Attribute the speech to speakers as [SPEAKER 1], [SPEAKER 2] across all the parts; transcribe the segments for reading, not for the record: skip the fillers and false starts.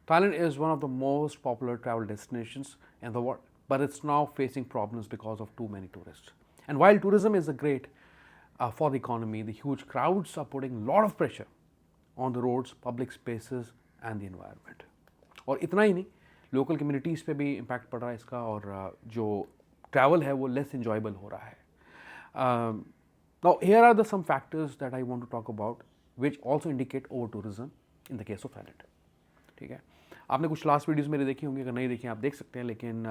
[SPEAKER 1] Thailand is one of the most popular travel destinations in the world, but it's now facing problems because of too many tourists. And while tourism is a great for the economy, the huge crowds are putting a lot of pressure on the roads, public spaces and the environment. और इतना ही नहीं, local communities पे भी impact पड़ रहा है इसका, और जो ट्रैवल है वो लेस इंजॉयबल हो रहा है. Now here are the some factors that I want to talk about which also indicate over tourism in the case of Thailand. ठीक है, आपने कुछ लास्ट वीडियोस मेरे देखी होंगी, अगर नहीं देखी आप देख सकते हैं, लेकिन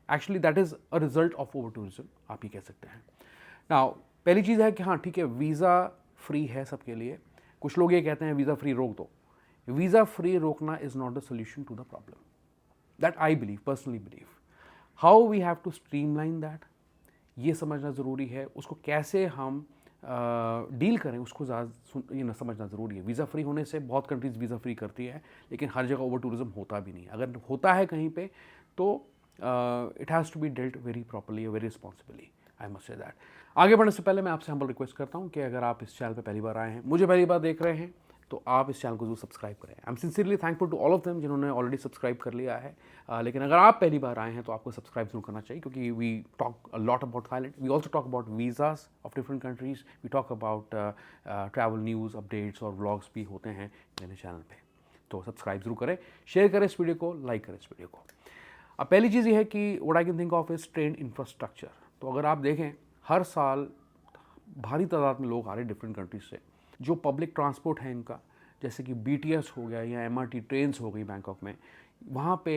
[SPEAKER 1] actually that is a result of over tourism, आप ही कह सकते हैं. नाउ पहली चीज़ है कि हाँ ठीक है, वीज़ा फ्री है सबके लिए. कुछ लोग ये कहते हैं वीज़ा फ्री रोक दो. वीज़ा फ्री रोकना is not the solution to the problem, that I believe, personally believe. How we have to streamline that, ये समझना ज़रूरी है. उसको कैसे हम डील करें उसको ज़्यादा समझना ज़रूरी है. वीज़ा फ्री होने से बहुत कंट्रीज़ वीज़ा फ्री करती है, लेकिन हर जगह ओवर टूरिज्म होता भी नहीं. अगर होता है कहीं पे तो it has to be dealt very properly, very responsibly, I must say that. आगे बढ़ने से पहले मैं आपसे हम्बल रिक्वेस्ट करता हूँ कि अगर आप इस चैनल पे पहली बार आए हैं, मुझे पहली बार देख रहे हैं, तो आप इस चैनल को जरूर सब्सक्राइब करें. I am sincerely thankful to all of them जिन्होंने ऑलरेडी सब्सक्राइब कर लिया है. लेकिन अगर आप पहली बार आए हैं तो आपको सब्सक्राइब जरूर करना चाहिए, क्योंकि we talk a lot about Thailand. We also talk about visas of different countries. We talk about travel news, updates और व्लॉग्स भी होते हैं मेरे चैनल पर. तो सब्सक्राइब जरूर करें, शेयर करें इस वीडियो को, लाइक करें इस वीडियो को. अब पहली चीज़ ये है कि what I can think of is train infrastructure. तो अगर आप देखें, हर साल भारी तादाद में लोग आ रहे हैं डिफरेंट कंट्रीज से. जो पब्लिक ट्रांसपोर्ट है इनका, जैसे कि BTS हो गया या MRT ट्रेन्स हो गई बैंकॉक में, वहाँ पे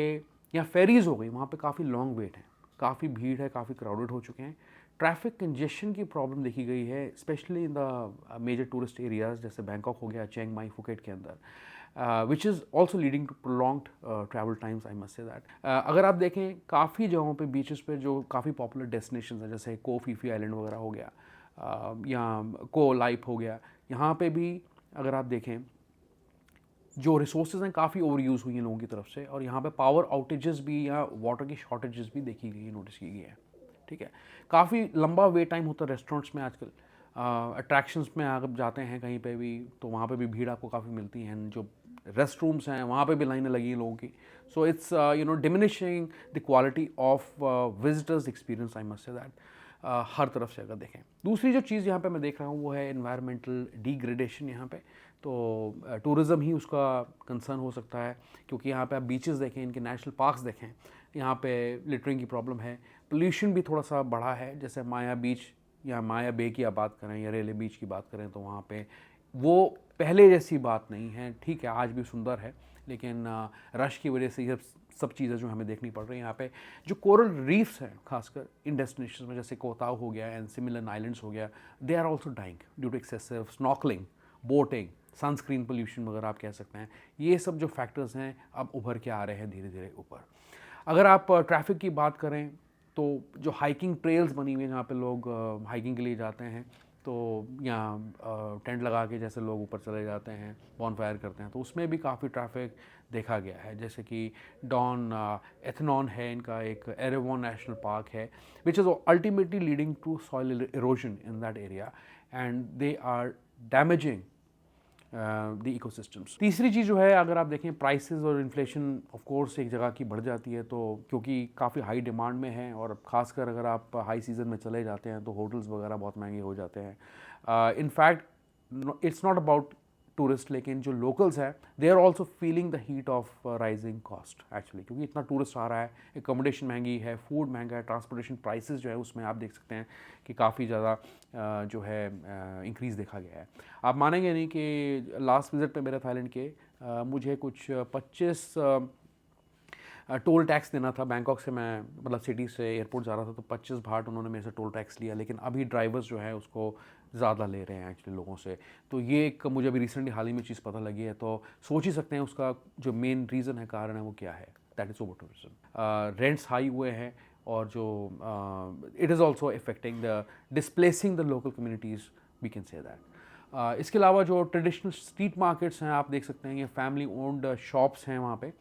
[SPEAKER 1] या फेरीज़ हो गई, वहाँ पे काफ़ी लॉन्ग वेट है, काफ़ी भीड़ है, काफ़ी क्राउडेड हो चुके हैं. ट्रैफिक कंजेशन की प्रॉब्लम देखी गई है, specially in the major tourist areas जैसे बैंकॉक हो गया, चिंग माई, फुकेट के अंदर, which is also leading to prolonged travel times, I must say that. अगर आप देखें काफ़ी जगहों पे बीचेस पे जो काफ़ी पॉपुलर डेस्टिनेशन हैं, जैसे को फी फी आइलैंड वगैरह हो गया, या को लाइफ हो गया, यहाँ पे भी अगर आप देखें जो रिसोर्सेज हैं काफ़ी ओवर यूज़ हुई हैं लोगों की तरफ से, और यहाँ पे पावर आउटेजेस भी या वाटर की शॉर्टेजेस भी देखी गई है, नोटिस की गई है. ठीक है, काफ़ी लंबा वेट टाइम होता है रेस्टोरेंट्स में आजकल. अट्रैक्शंस में आप जाते हैं कहीं पे भी, तो वहाँ पे भी भीड़ आपको काफ़ी मिलती है. जो रेस्ट रूम्स हैं वहाँ पे भी लाइनें लगी हैं लोगों की. So it's diminishing the quality of visitors experience, I must say that. हर तरफ से अगर देखें. दूसरी जो चीज़ यहाँ पे मैं देख रहा हूँ वो है एनवायरमेंटल डिग्रेडेशन यहाँ पे. तो टूरिज़्म ही उसका कंसर्न हो सकता है, क्योंकि यहाँ पे आप बीचेस देखें, इनके नेशनल पार्क्स देखें, यहाँ पे लिटरिंग की प्रॉब्लम है. पोल्यूशन भी थोड़ा सा बढ़ा है. जैसे माया बीच या माया बे की आप बात करें या रेले बीच की बात करें, तो वहाँ पे वो पहले जैसी बात नहीं है. ठीक है, आज भी सुंदर है, लेकिन रश की वजह से ये सब चीज़ें जो हमें देखनी पड़ रही हैं. यहाँ पे जो कोरल रीफ्स हैं खासकर इन डेस्टिनेशन में, जैसे कोताव हो गया एंड सिमिलर आइलैंड्स हो गया, they are also dying due to excessive snorkelling, boating, sunscreen pollution वगैरह आप कह सकते हैं. ये सब जो फैक्टर्स हैं अब उभर के आ रहे हैं धीरे धीरे ऊपर. अगर आप ट्रैफिक की बात करें, तो जो हाइकिंग ट्रेल्स बनी हुई हैं जहाँ पे लोग हाइकिंग के लिए जाते हैं, तो यहाँ टेंट लगा के जैसे लोग ऊपर चले जाते हैं, बॉनफायर करते हैं, तो उसमें भी काफ़ी ट्रैफिक देखा गया है. जैसे कि डॉन एथनॉन है इनका, एक एरेवॉन नेशनल पार्क है, which is ultimately leading to soil erosion in that area, and they are damaging the ecosystems. तीसरी चीज़ जो है, अगर आप देखें प्राइसेस और इन्फ्लेशन ऑफ कोर्स एक जगह की बढ़ जाती है, तो क्योंकि काफ़ी हाई डिमांड में है, और ख़ासकर अगर आप हाई सीज़न में चले जाते हैं तो होटल्स वगैरह बहुत महंगे हो जाते हैं. In fact it's not about tourist, लेकिन जो लोकल्स हैं they are also feeling the heat of rising cost actually, क्योंकि इतना टूरिस्ट आ रहा है, एकोमोडेशन महंगी है, फूड महंगा है, ट्रांसपोर्टेशन प्राइसेस जो है उसमें आप देख सकते हैं कि काफ़ी ज़्यादा जो है इंक्रीज़ देखा गया है. आप मानेंगे नहीं कि लास्ट विज़िट पे मेरे थाईलैंड के मुझे कुछ 25 टोल टैक्स देना था. बैंकॉक से मैं मतलब सिटी से एयरपोर्ट जा रहा था, तो 25 भाट उन्होंने मेरे से टोल टैक्स लिया. लेकिन अभी ड्राइवर्स जो है उसको ज़्यादा ले रहे हैं एक्चुअली लोगों से. तो ये एक मुझे अभी रिसेंटली हाल ही में चीज़ पता लगी है. तो सोच ही सकते हैं उसका जो मेन रीज़न है, कारण है, वो क्या है. That is over tourism. Rents high हुए हैं, और जो it is also affecting the displacing the local communities, we can say that. इसके अलावा जो ट्रेडिशनल स्ट्रीट मार्केट्स हैं आप देख सकते हैं, ये फैमिली ओन्ड शॉप्स हैं वहाँ पे,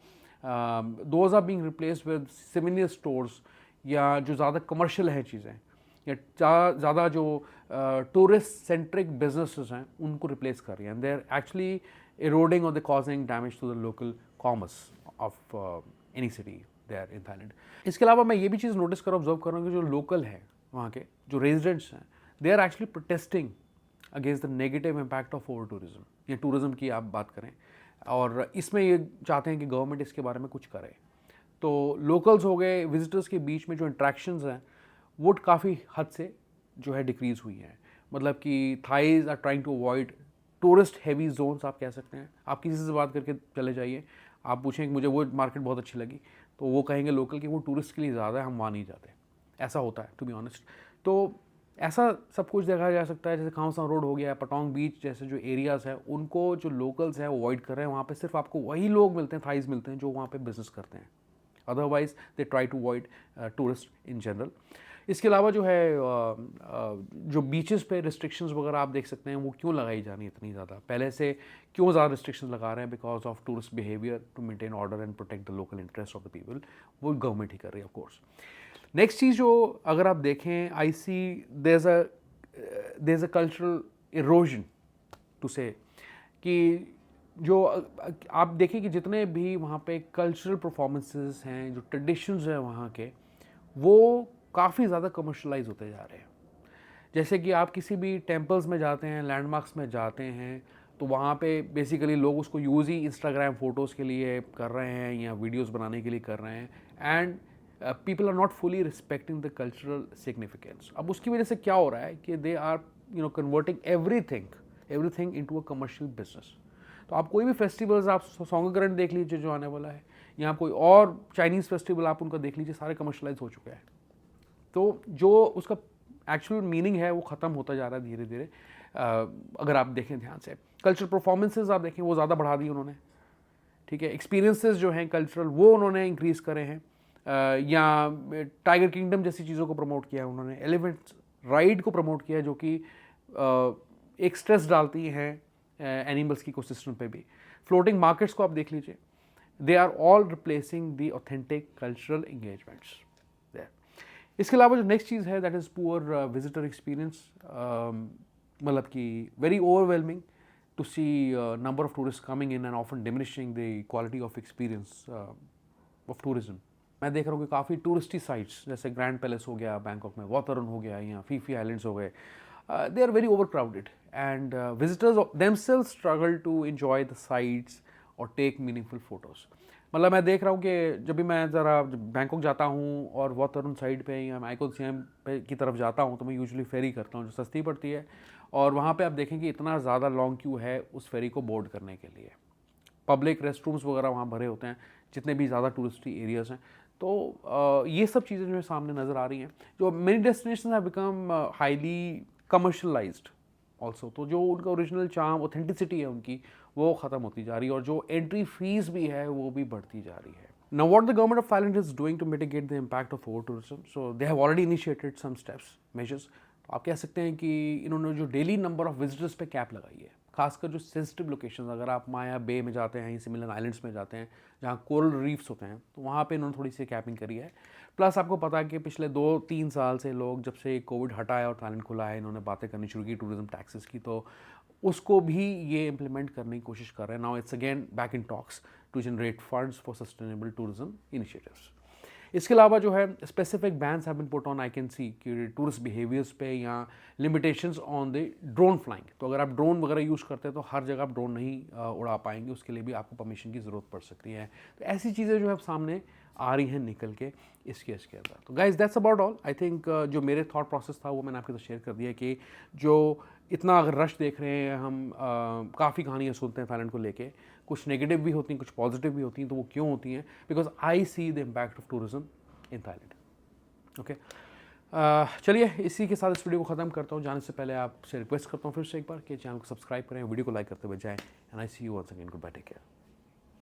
[SPEAKER 1] those are being replaced with similar stores, या जो ज़्यादा कमर्शियल हैं चीज़ें, या ज़्यादा जो टूरिस्ट सेंट्रिक बिजनेसेस हैं उनको रिप्लेस कर रही हैं. दे आर एक्चुअली इरोडिंग और they causing damage to the local commerce of any city there in Thailand. इसके अलावा मैं ये भी चीज़ नोटिस कर ऑब्जर्व कर रहा हूँ कि जो लोकल हैं वहाँ के जो रेजिडेंट्स हैं, they are actually protesting against the negative impact of over tourism, या टूरिज्म की आप बात करें, और इसमें ये चाहते हैं कि गवर्नमेंट इसके बारे में कुछ करे। तो लोकल्स हो गए, विजिटर्स के बीच में जो इंट्रैक्शंस हैं वो काफ़ी हद से जो है डिक्रीज़ हुई हैं। मतलब कि Thais are trying to avoid tourist heavy zones, आप कह सकते हैं। आप किसी से बात करके चले जाइए, आप पूछें कि मुझे वो मार्केट बहुत अच्छी लगी, तो वो कहेंगे लोकल कि वो टूरिस्ट के लिए ज़्यादा है, हम वहाँ नहीं जाते। ऐसा होता है टू बी ऑनेस्ट। तो ऐसा सब कुछ देखा जा सकता है। जैसे खामसा रोड हो गया, पटोंग बीच जैसे जो एरियाज़ हैं, उनको जो लोकल्स हैं वो अवॉइड कर रहे हैं। वहाँ पे सिर्फ आपको वही लोग मिलते हैं, थाईज मिलते हैं, जो वहाँ पे बिजनेस करते हैं। Otherwise they try to avoid tourist in general. इसके अलावा जो है जो बीचेस पे रिस्ट्रिक्शंस वगैरह आप देख सकते हैं, वो क्यों लगाई जानी इतनी ज़्यादा, पहले से क्यों ज़्यादा रिस्ट्रिक्शंस लगा रहे हैं? Because of tourist behaviour to maintain order and protect the local interest of the people. वो गवर्नमेंट ही कर रही है ऑफ कोर्स। नेक्स्ट चीज़ जो अगर आप देखें, I see there is a cultural erosion to say, कि जो आप देखिए कि जितने भी वहाँ पे कल्चरल परफॉर्मेंसेस हैं, जो ट्रेडिशंस हैं वहाँ के, वो काफ़ी ज़्यादा कमर्शलाइज होते जा रहे हैं। जैसे कि आप किसी भी टेम्पल्स में जाते हैं, लैंडमार्क्स में जाते हैं, तो वहाँ पे बेसिकली लोग उसको यूज़ ही इंस्टाग्राम फ़ोटोज़ के लिए कर रहे हैं या वीडियोज़ बनाने के लिए कर रहे हैं, and people are not fully respecting the cultural significance. अब उसकी वजह से क्या हो रहा है कि they are converting everything into a commercial business. तो आप कोई भी फेस्टिवल्स, आप सोंगकरण देख लीजिए जो आने वाला है, या आप कोई और चाइनीज़ फेस्टिवल आप उनका देख लीजिए, सारे कमर्शलाइज हो चुके हैं। तो जो उसका एक्चुअल मीनिंग है वो ख़त्म होता जा रहा है धीरे धीरे। अगर आप देखें ध्यान से, कल्चरल परफॉर्मेंसेज आप देखें वो ज़्यादा बढ़ा दी उन्होंने, ठीक है। एक्सपीरियंसेस जो हैं कल्चरल वो उन्होंने इंक्रीज़ करे हैं, या टाइगर किंगडम जैसी चीज़ों को प्रमोट किया है उन्होंने, एलिफेंट राइड को प्रमोट किया है, जो कि एक स्ट्रेस डालती हैं एनिमल्स की इकोसिस्टम पे भी। फ्लोटिंग मार्केट्स को आप देख लीजिए, they are all replacing the authentic cultural engagements there. इसके अलावा जो नेक्स्ट चीज़ है that is poor visitor experience, मतलब कि very overwhelming to see number of tourist coming in and often diminishing the quality of experience of tourism. मैं देख रहा हूँ कि काफ़ी टूरिस्टी साइट्स जैसे ग्रैंड पैलेस हो गया बैंकॉक में, वॉतरन हो गया, या फीफी आइलैंड्स हो गए, they are very overcrowded, and visitors themselves struggle to enjoy the sights or take meaningful photos। मतलब मैं देख रहा हूँ कि जब भी मैं ज़रा बैंकॉक जाता हूँ और वॉतरन साइड पे या माइको सियाम पे की तरफ जाता हूँ, तो मैं यूजुअली फेरी करता हूँ जो सस्ती पड़ती है, और वहाँ पे आप देखें कि इतना ज़्यादा लॉन्ग क्यू है उस फेरी को बोर्ड करने के लिए। पब्लिक रेस्टरूम्स वगैरह वहाँ भरे होते हैं जितने भी ज़्यादा टूरिस्टी एरियाज़ हैं। तो ये सब चीज़ें जो है सामने नज़र आ रही हैं। जो many destination have become highly commercialised also, तो जो उनका ओरिजिनल चार्म, ऑथेंटिसिटी है उनकी, वो ख़त्म होती जा रही है, और जो एंट्री फीस भी है वो भी बढ़ती जा रही है। Now what the government of Thailand is doing to mitigate the impact of over tourism, so they have already initiated some steps, measures। तो आप कह सकते हैं कि इन्होंने जो डेली नंबर ऑफ विजिटर्स पे कैप लगाई है, खासकर जो सेंसिटिव लोकेशंस, अगर आप माया बे में जाते हैं, सिमिलर आइलैंड्स में जाते हैं जहाँ कोरल रीफ्स होते हैं, तो वहाँ पे इन्होंने थोड़ी सी कैपिंग करी है। प्लस आपको पता है कि पिछले 2-3 साल से लोग, जब से कोविड हटा है और थाईलैंड खुला है, इन्होंने बातें करनी शुरू की टूरिज्म टैक्सेस की, तो उसको भी ये इम्प्लीमेंट करने की कोशिश कर रहे हैं। Now it's again back in talks to generate funds for sustainable tourism initiatives. इसके अलावा जो है specific bans have been put on, I can see कि टूरिस्ट बिहेवियर्स पे, या limitations on the drone flying. तो अगर आप ड्रोन वगैरह यूज़ करते हैं तो हर जगह आप ड्रोन नहीं उड़ा पाएंगे, उसके लिए भी आपको परमिशन की ज़रूरत पड़ सकती है। तो ऐसी चीज़ें जो है सामने आ रही हैं निकल के इस केस के अंदर। तो guys that's about all. I think जो मेरे थॉट प्रोसेस था वो मैंने आपके साथ शेयर कर दिया कि जो इतना अगर रश देख रहे हैं हम, काफ़ी कहानियाँ सुनते हैं थाईलैंड को लेके, कुछ नेगेटिव भी होती हैं, कुछ पॉजिटिव भी होती हैं। तो वो क्यों होती हैं? Because I see the impact of tourism in Thailand. Okay, चलिए इसी के साथ इस वीडियो को ख़त्म करता हूँ। जाने से पहले आपसे रिक्वेस्ट करता हूँ फिर से एक बार कि चैनल को सब्सक्राइब करें, वीडियो को लाइक करते हुए जाएँ। And I see you once again. Goodbye, take care.